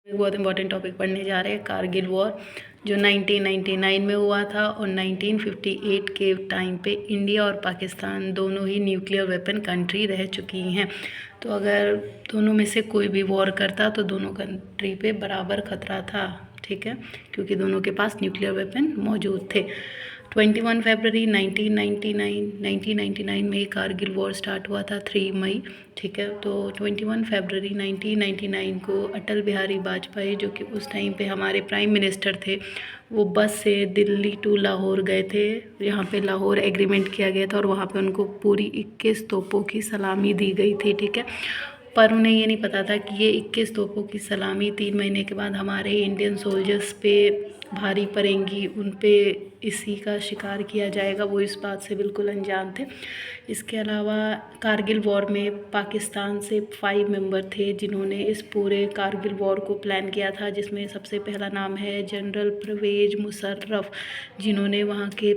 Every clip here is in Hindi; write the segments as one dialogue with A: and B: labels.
A: एक बहुत इंपॉर्टेंट टॉपिक पढ़ने जा रहे हैं, कारगिल वॉर जो 1999 में हुआ था और 1958 के टाइम पे इंडिया और पाकिस्तान दोनों ही न्यूक्लियर वेपन कंट्री रह चुकी हैं। तो अगर दोनों में से कोई भी वॉर करता तो दोनों कंट्री पे बराबर खतरा था, ठीक है, क्योंकि दोनों के पास न्यूक्लियर वेपन मौजूद थे। 21 फरवरी 1999 में ही कारगिल वॉर स्टार्ट हुआ था, 3 मई, ठीक है। तो 21 फरवरी 1999 को अटल बिहारी वाजपेयी, जो कि उस टाइम पे हमारे प्राइम मिनिस्टर थे, वो बस से दिल्ली टू लाहौर गए थे। यहाँ पे लाहौर एग्रीमेंट किया गया था और वहाँ पे उनको पूरी 21 तोपों की सलामी दी गई थी, ठीक है। पर उन्हें ये नहीं पता था कि ये 21 तोपों की सलामी 3 महीने के बाद हमारे इंडियन सोल्जर्स पे भारी पड़ेंगी, उन पे इसी का शिकार किया जाएगा। वो इस बात से बिल्कुल अनजान थे। इसके अलावा कारगिल वॉर में पाकिस्तान से 5 मेंबर थे जिन्होंने इस पूरे कारगिल वॉर को प्लान किया था, जिसमें सबसे पहला नाम है जनरल परवेज मुशर्रफ, जिन्होंने वहाँ के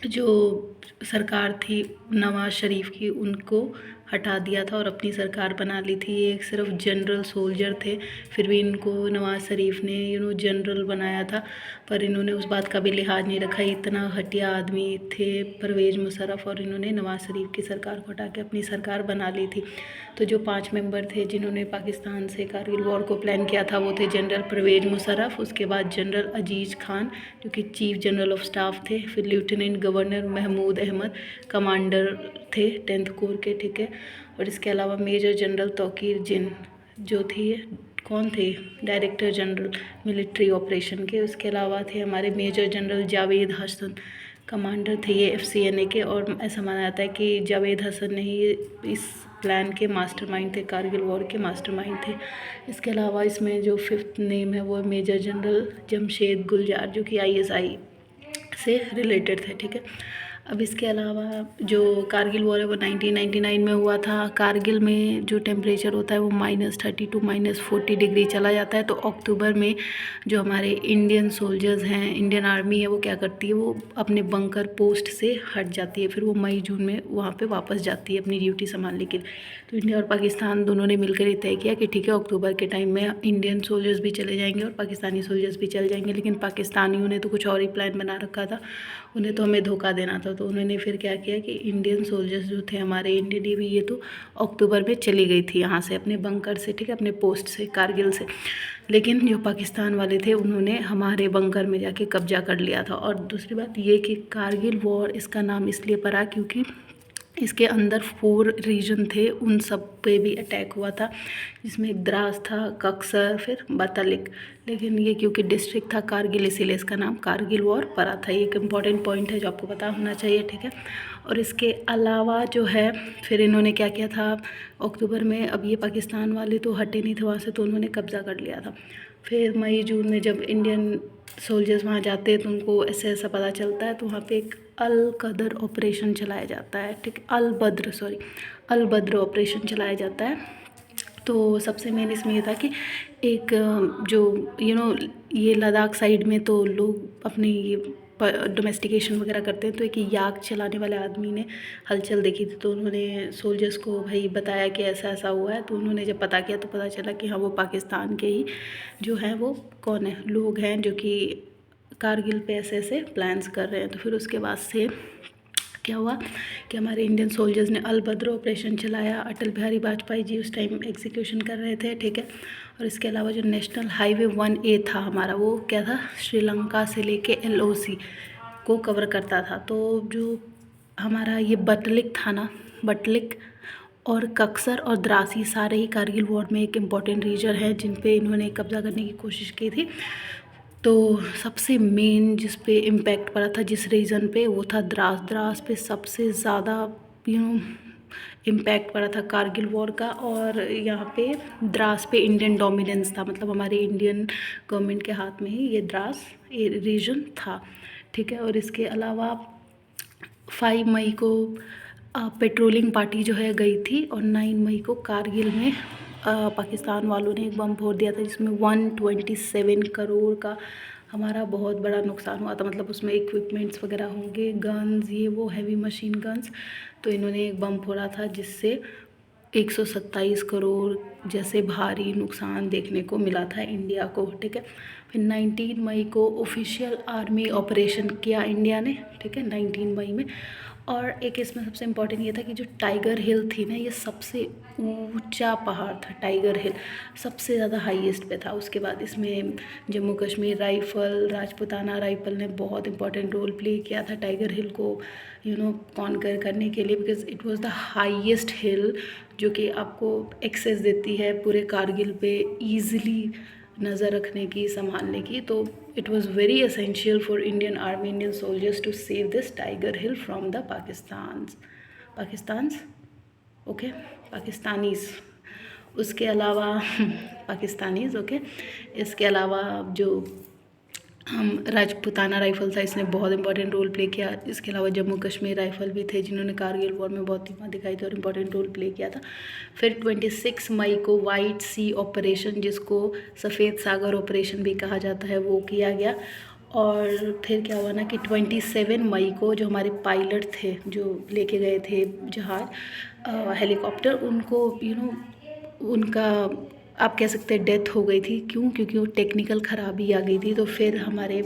A: जो सरकार थी नवाज़ शरीफ की, उनको हटा दिया था और अपनी सरकार बना ली थी। ये सिर्फ जनरल सोल्जर थे, फिर भी इनको नवाज़ शरीफ ने जनरल बनाया था, पर इन्होंने उस बात का भी लिहाज नहीं रखा। इतना घटिया आदमी थे परवेज़ मुशर्रफ, और इन्होंने नवाज़ शरीफ की सरकार को हटा के अपनी सरकार बना ली थी। तो जो 5 मेंबर थे जिन्होंने पाकिस्तान से कारगिल वॉर को प्लान किया था, वो थे जनरल परवेज़ मुशर्रफ, उसके बाद जनरल अजीज़ खान जो कि चीफ जनरल ऑफ स्टाफ थे, फिर lieutenant governor Mahmud Ahmed commander थे 10th कोर के, ठीक है। और इसके अलावा मेजर जनरल तौकीर जिन जो थी, कौन थे, डायरेक्टर जनरल मिलिट्री ऑपरेशन के। उसके अलावा थे हमारे major general Javed Hasan, commander थे ये FCNA के, और ऐसा माना जाता है कि जावेद हसन ने ही इस प्लान के मास्टरमाइंड थे, कारगिल वॉर के मास्टरमाइंड थे। इसके अलावा इसमें जो 5th नेम है वो मेजर जनरल जमशेद गुलजार, जो कि ISI से रिलेटेड थे, ठीक है। अब इसके अलावा जो कारगिल वॉर है वो 1999 में हुआ था। कारगिल में जो टेम्परेचर होता है वो -30 to -40 डिग्री चला जाता है। तो अक्टूबर में जो हमारे इंडियन सोल्जर्स हैं, इंडियन आर्मी है, वो क्या करती है, वो अपने बंकर पोस्ट से हट जाती है, फिर वो मई जून में वहाँ पे वापस जाती है अपनी ड्यूटी संभालने के लिए। तो इंडिया और पाकिस्तान दोनों ने मिलकर ये तय किया कि ठीक है, अक्टूबर के टाइम में इंडियन सोल्जर्स भी चले जाएंगे और पाकिस्तानी सोल्जर्स भी चले जाएंगे। लेकिन पाकिस्तानियों ने तो कुछ और ही प्लान बना रखा था, उन्हें तो हमें धोखा देना था। तो उन्होंने फिर क्या किया कि इंडियन सोल्जर्स जो थे हमारे, इंडियन नेवी, ये तो अक्टूबर में चली गई थी यहाँ से अपने बंकर से, ठीक है, अपने पोस्ट से, कारगिल से। लेकिन जो पाकिस्तान वाले थे उन्होंने हमारे बंकर में जाके कब्जा कर लिया था। और दूसरी बात ये कि कारगिल वॉर इसका नाम इसलिए पड़ा क्योंकि इसके अंदर 4 रीजन थे, उन सब पे भी अटैक हुआ था, जिसमें द्रास था, कक्सर, फिर बतालिक। लेकिन ये क्योंकि डिस्ट्रिक्ट था कारगिल, इसीलिए इसका नाम कारगिल वॉर पड़ा था। ये एक इम्पॉर्टेंट पॉइंट है जो आपको पता होना चाहिए, ठीक है। और इसके अलावा जो है फिर इन्होंने क्या किया था अक्टूबर में, अब ये पाकिस्तान वाले तो हटे नहीं थे वहाँ से, तो उन्होंने कब्ज़ा कर लिया था। फिर मई जून में जब इंडियन सोल्जर्स वहाँ जाते हैं तो उनको ऐसे ऐसा पता चलता है, तो वहाँ पे एक अल कदर ऑपरेशन चलाया जाता है, ठीक, अल बद्र ऑपरेशन चलाया जाता है। तो सबसे मेन इसमें ये था कि एक जो ये लद्दाख साइड में तो लोग अपने ये डोमेस्टिकेशन वगैरह करते हैं, तो एक याक चलाने वाले आदमी ने हलचल देखी थी, तो उन्होंने सोल्जर्स को भाई बताया कि ऐसा ऐसा हुआ है। तो उन्होंने जब पता किया तो पता चला कि हाँ, वो पाकिस्तान के ही जो हैं, वो कौन है, लोग हैं जो कि कारगिल पे ऐसे ऐसे प्लान्स कर रहे हैं। तो फिर उसके बाद से क्या हुआ कि हमारे इंडियन सोल्जर्स ने अल बद्र ऑपरेशन चलाया। अटल बिहारी वाजपेयी जी उस टाइम एग्जीक्यूशन कर रहे थे, ठीक है। और इसके अलावा जो नेशनल हाईवे 1A था हमारा, वो क्या था, श्रीलंका से लेके LOC को कवर करता था। तो जो हमारा ये बटलिक था ना, बटलिक और कक्सर और द्रासी सारे ही कारगिल वॉर में एक इम्पॉर्टेंट रीजन है जिन पे इन्होंने कब्ज़ा करने की कोशिश की थी। तो सबसे मेन जिस पे इम्पैक्ट पड़ा था, जिस रीजन पे, वो था द्रास पे सबसे ज़्यादा इम्पैक्ट पड़ा था कारगिल वॉर का। और यहाँ पे द्रास पे इंडियन डोमिनेंस था, मतलब हमारे इंडियन गवर्नमेंट के हाथ में ही ये द्रास रीजन था, ठीक है। और इसके अलावा 5 मई को पेट्रोलिंग पार्टी जो है गई थी, और 9 मई को कारगिल में पाकिस्तान वालों ने एक बम फोड़ दिया था, जिसमें 127 करोड़ का हमारा बहुत बड़ा नुकसान हुआ था। मतलब उसमें इक्विपमेंट्स वगैरह होंगे, गन्स, ये वो हैवी मशीन गन्स। तो इन्होंने एक बम फोड़ा था जिससे 127 करोड़ जैसे भारी नुकसान देखने को मिला था इंडिया को, ठीक है। फिर 19 मई को ऑफिशियल आर्मी ऑपरेशन किया इंडिया ने, ठीक है, 19 मई में। और एक इसमें सबसे इम्पोर्टेंट ये था कि जो टाइगर हिल थी ना, ये सबसे ऊंचा पहाड़ था, टाइगर हिल सबसे ज़्यादा हाईएस्ट पे था। उसके बाद इसमें जम्मू कश्मीर राइफ़ल, राजपूताना राइफ़ल ने बहुत इंपॉर्टेंट रोल प्ले किया था टाइगर हिल को कॉन्कर करने के लिए, because it was the highest hill जो कि आपको एक्सेस देती है पूरे कारगिल पे ईज़िली नज़र रखने की, संभालने की। तो it was very essential for Indian army, Indian soldiers to save this Tiger Hill from the Pakistans okay, Pakistanis. उसके अलावा पाकिस्तानीज़, ओके। इसके अलावा जो राजपूताना राइफ़ल था, इसने बहुत इंपॉर्टेंट रोल प्ले किया। इसके अलावा जम्मू कश्मीर राइफ़ल भी थे जिन्होंने कारगिल वॉर में बहुत हिम्मत दिखाई थी और इंपॉर्टेंट रोल प्ले किया था। फिर 26 मई को वाइट सी ऑपरेशन, जिसको सफ़ेद सागर ऑपरेशन भी कहा जाता है, वो किया गया। और फिर क्या हुआ ना कि 27 मई को जो हमारे पायलट थे जो लेके गए थे जहाज़ हेलीकॉप्टर, उनको उनका आप कह सकते हैं डेथ हो गई थी। क्यों? क्योंकि वो टेक्निकल ख़राबी आ गई थी। तो फिर हमारे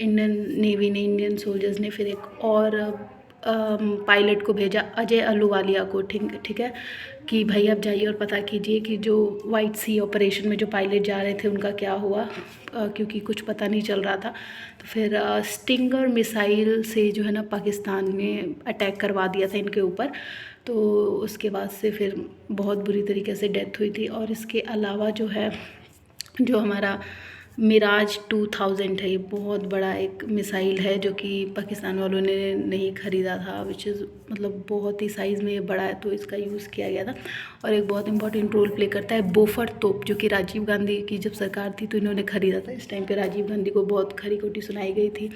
A: इंडियन नेवी ने, इंडियन सोल्जर्स ने फिर एक और पायलट को भेजा, अजय अहलूवालिया को, ठीक है, कि भाई आप जाइए और पता कीजिए कि जो वाइट सी ऑपरेशन में जो पायलट जा रहे थे उनका क्या हुआ, क्योंकि कुछ पता नहीं चल रहा था। तो फिर स्टिंगर मिसाइल से जो है ना पाकिस्तान ने अटैक करवा दिया था इनके ऊपर। तो उसके बाद से फिर बहुत बुरी तरीके से डेथ हुई थी। और इसके अलावा जो है, जो हमारा मिराज 2000 है, ये बहुत बड़ा एक मिसाइल है जो कि पाकिस्तान वालों ने नहीं ख़रीदा था, विच इज़ मतलब बहुत ही साइज़ में ये बड़ा है, तो इसका यूज़ किया गया था। और एक बहुत इंपॉर्टेंट रोल प्ले करता है बोफर तोप, जो कि राजीव गांधी की जब सरकार थी तो इन्होंने ख़रीदा था। इस टाइम पे राजीव गांधी को बहुत खरी खोटी सुनाई गई थी,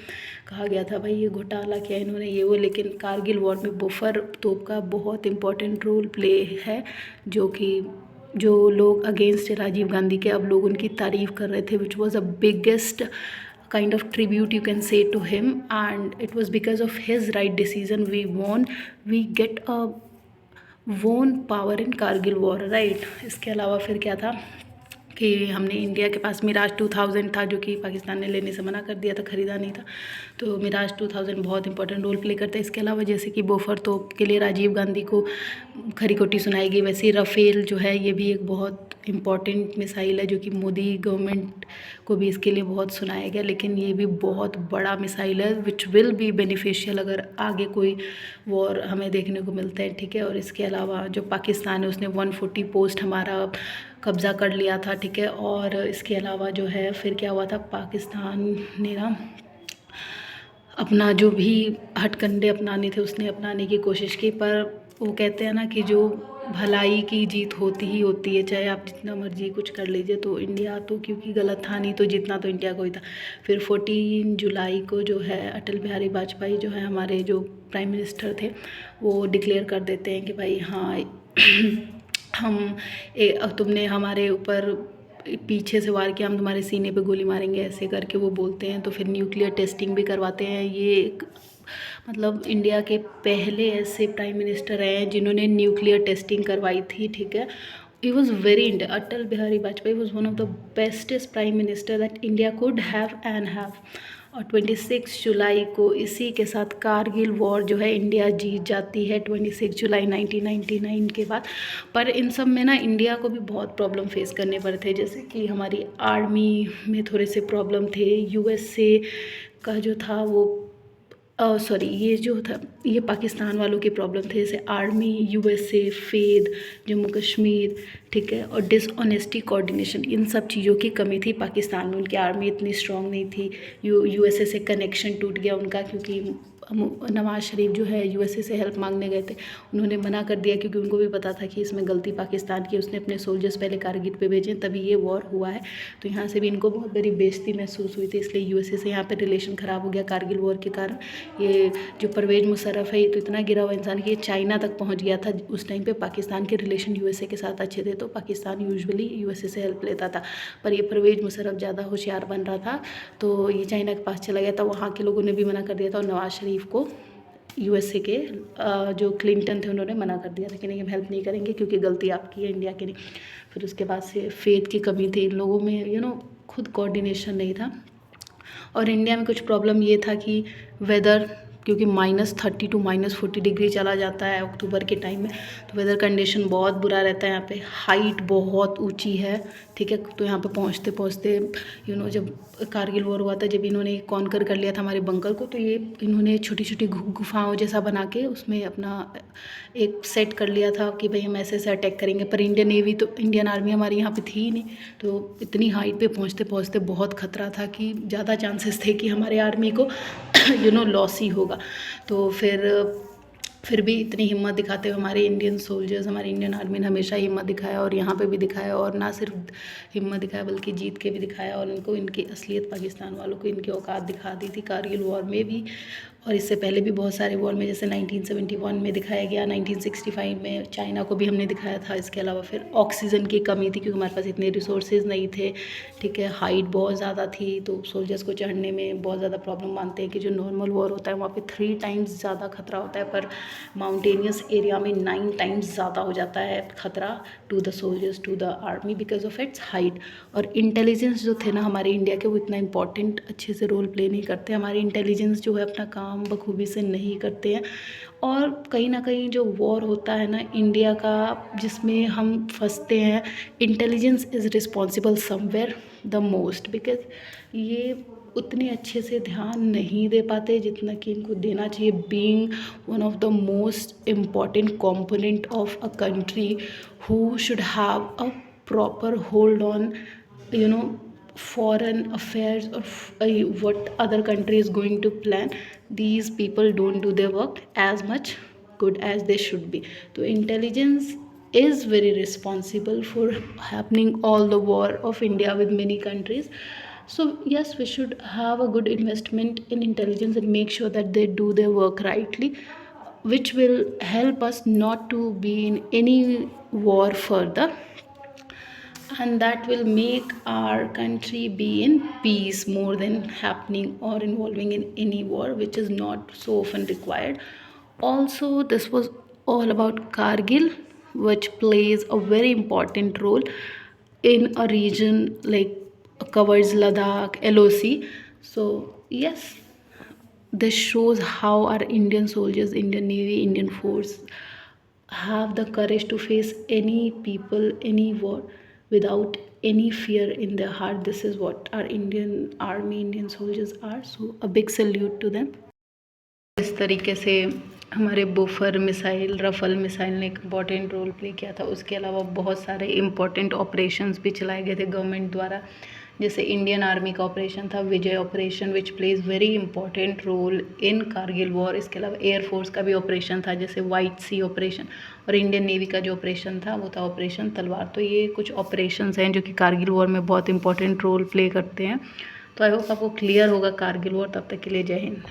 A: कहा गया था भाई ये घोटाला किया इन्होंने, ये वो। लेकिन कारगिल वॉर में बोफर तोप का बहुत इंपॉर्टेंट रोल प्ले है, जो लोग अगेंस्ट राजीव गांधी के, अब लोग उनकी तारीफ़ कर रहे थे, which was a biggest kind of tribute you can say to him, and it was because of his right decision we get a won power in Kargil war, right। इसके अलावा फिर क्या था कि हमने इंडिया के पास मिराज 2000 था जो कि पाकिस्तान ने लेने से मना कर दिया था, ख़रीदा नहीं था। तो मिराज 2000 बहुत इंपॉर्टेंट रोल प्ले करता है। इसके अलावा जैसे कि बोफर तोप के लिए राजीव गांधी को खरी खोटी सुनाई गई, वैसे ही राफेल जो है ये भी एक बहुत इम्पॉर्टेंट मिसाइल है जो कि मोदी गवर्नमेंट को भी इसके लिए बहुत सुनाया गया। लेकिन ये भी बहुत बड़ा मिसाइल है विच विल बी बेनिफिशियल अगर आगे कोई वॉर हमें देखने को मिलता है, ठीक है। और इसके अलावा जो पाकिस्तान है उसने 140 पोस्ट हमारा कब्ज़ा कर लिया था, ठीक है। और इसके अलावा जो है फिर क्या हुआ था, पाकिस्तान ने ना अपना जो भी हथकंडे अपनाने थे उसने अपनाने की कोशिश की, पर वो कहते हैं ना कि जो भलाई की जीत होती ही होती है, चाहे आप जितना मर्जी कुछ कर लीजिए। तो इंडिया तो क्योंकि गलत था नहीं, तो जितना तो इंडिया को ही था। फिर 14 जुलाई को जो है अटल बिहारी वाजपेयी जो है हमारे जो प्राइम मिनिस्टर थे, वो डिक्लेयर कर देते हैं कि भाई हाँ तुमने हमारे ऊपर पीछे से वार किया, हम तुम्हारे सीने पे गोली मारेंगे, ऐसे करके वो बोलते हैं। तो फिर न्यूक्लियर टेस्टिंग भी करवाते हैं। ये एक मतलब इंडिया के पहले ऐसे प्राइम मिनिस्टर हैं जिन्होंने न्यूक्लियर टेस्टिंग करवाई थी, ठीक है। He was very Atal Bihari Vajpayee was one of the bestest prime minister that India could have and have. और 26 जुलाई को इसी के साथ कारगिल वॉर जो है इंडिया जीत जाती है, 26 जुलाई 1999 के बाद। पर इन सब में ना इंडिया को भी बहुत प्रॉब्लम फेस करने पड़े थे, जैसे कि हमारी आर्मी में थोड़े से प्रॉब्लम थे, यूएसए का जो था वो सॉरी ये जो था ये पाकिस्तान वालों की प्रॉब्लम थे, जैसे आर्मी, यूएसए, फेद, जम्मू कश्मीर, ठीक है। और डिसऑनेस्टी, कोऑर्डिनेशन, इन सब चीज़ों की कमी थी पाकिस्तान में। उनकी आर्मी इतनी स्ट्रांग नहीं थी। यूएसए से कनेक्शन टूट गया उनका, क्योंकि नवाज़ शरीफ जो है यूएसए से हेल्प मांगने गए थे, उन्होंने मना कर दिया क्योंकि उनको भी पता था कि इसमें गलती पाकिस्तान की। उसने अपने सोल्जर्स पहले कारगिल पे भेजे, तभी ये वॉर हुआ है। तो यहाँ से भी इनको बहुत बड़ी बेइज्जती महसूस हुई थी, इसलिए यूएसए से यहाँ पे रिलेशन ख़राब हो गया कारगिल वॉर के कारण। ये जो परवेज़ मुशर्रफ है, ये तो इतना गिरा हुआ इंसान कि ये चाइना तक पहुँच गया था। उस टाइम पर पाकिस्तान के रिलेशन यूएसए के साथ अच्छे थे, तो पाकिस्तान यूजुअली यूएसए से हेल्प लेता था। पर ये परवेज़ मुशर्रफ ज़्यादा होशियार बन रहा था, तो ये चाइना के पास चला गया था। वहाँ के लोगों ने भी मना कर दिया था और नवाज़ शरीफ को यूएसए के जो क्लिंटन थे उन्होंने मना कर दिया था कि नहीं हम हेल्प नहीं करेंगे क्योंकि गलती आपकी है, इंडिया की नहीं। फिर उसके बाद से फेथ की कमी थी इन लोगों में, खुद कोऑर्डिनेशन नहीं था। और इंडिया में कुछ प्रॉब्लम ये था कि वेदर, क्योंकि -30 to -40 डिग्री चला जाता है अक्टूबर के टाइम में, तो वेदर कंडीशन बहुत बुरा रहता है यहाँ पे। हाइट बहुत ऊंची है, ठीक है। तो यहाँ पे पहुँचते पहुँचते जब कारगिल वॉर हुआ था, जब इन्होंने कॉन्कर कर लिया था हमारे बंकर को, तो ये इन्होंने छोटी छोटी गुफाओं जैसा बना के उसमें अपना एक सेट कर लिया था कि भाई हम ऐसे ऐसे अटैक करेंगे। पर इंडियन आर्मी हमारी यहाँ पे थी ही नहीं, तो इतनी हाइट पे पहुँचते पहुँचते बहुत ख़तरा था कि ज़्यादा चांसेस थे कि हमारे आर्मी को लॉस ही होगा। तो फिर भी इतनी हिम्मत दिखाते हुए हमारे इंडियन सोल्जर्स, हमारी इंडियन आर्मी ने हमेशा हिम्मत दिखाया, और यहाँ पे भी दिखाया, और ना सिर्फ हिम्मत दिखाया बल्कि जीत के भी दिखाया, और इनको इनकी असलियत, पाकिस्तान वालों को इनकी औकात दिखा दी थी कारगिल वॉर में भी, और इससे पहले भी बहुत सारे वॉर में, जैसे 1971 में दिखाया गया, 1965 में चाइना को भी हमने दिखाया था। इसके अलावा फिर ऑक्सीजन की कमी थी क्योंकि हमारे पास इतने रिसोर्सेज नहीं थे, ठीक है। हाइट बहुत ज़्यादा थी, तो सोल्जर्स को चढ़ने में बहुत ज़्यादा प्रॉब्लम मानते हैं कि जो नॉर्मल वॉर होता है वहाँ पे 3 टाइम्स ज़्यादा खतरा होता है, पर माउंटेनियस एरिया में 9 टाइम्स ज़्यादा हो जाता है खतरा to the soldiers, to the army, because of its height. और इंटेलिजेंस जो थे ना हमारे इंडिया के, वो इतना इंपॉर्टेंट अच्छे से रोल प्ले नहीं करते। हमारे इंटेलिजेंस जो है अपना काम बखूबी से नहीं करते हैं, और कहीं ना कहीं जो वॉर होता है ना इंडिया का, जिसमें हम फंसते हैं, intelligence is responsible somewhere the most, because ये उतने अच्छे से ध्यान नहीं दे पाते जितना कि इनको देना चाहिए, being one of the most important component of a country who should have a proper hold on foreign affairs, or what other country is going to plan. These people don't do their work as much good as they should be. So intelligence is very responsible for happening all the war of India with many countries. So yes, we should have a good investment in intelligence and make sure that they do their work rightly, which will help us not to be in any war further, and that will make our country be in peace more than happening or involving in any war, which is not so often required. Also, this was all about Kargil, which plays a very important role in a region like covers Ladakh, LOC. So yes, this shows how our Indian soldiers, Indian Navy, Indian force have the courage to face any people, any war without any fear in their heart. This is what our Indian army, Indian soldiers are. So a big salute to them. इस तरीके से हमारे बोफर मिसाइल, रफल मिसाइल ने एक इम्पॉर्टेंट रोल प्ले किया था। उसके अलावा बहुत सारे इम्पॉर्टेंट ऑपरेशंस भी चलाए गए थे गवर्नमेंट द्वारा, जैसे इंडियन आर्मी का ऑपरेशन था Vijay operation, which plays very important role in Kargil war. इसके अलावा एयरफोर्स का भी ऑपरेशन था, जैसे वाइट सी ऑपरेशन, और इंडियन नेवी का जो ऑपरेशन था वो था ऑपरेशन तलवार। तो ये कुछ ऑपरेशंस हैं जो कि कारगिल वॉर में बहुत इंपॉर्टेंट रोल प्ले करते हैं। तो आई होप आपको क्लियर होगा कारगिल वॉर। तब तक के लिए जय हिंद।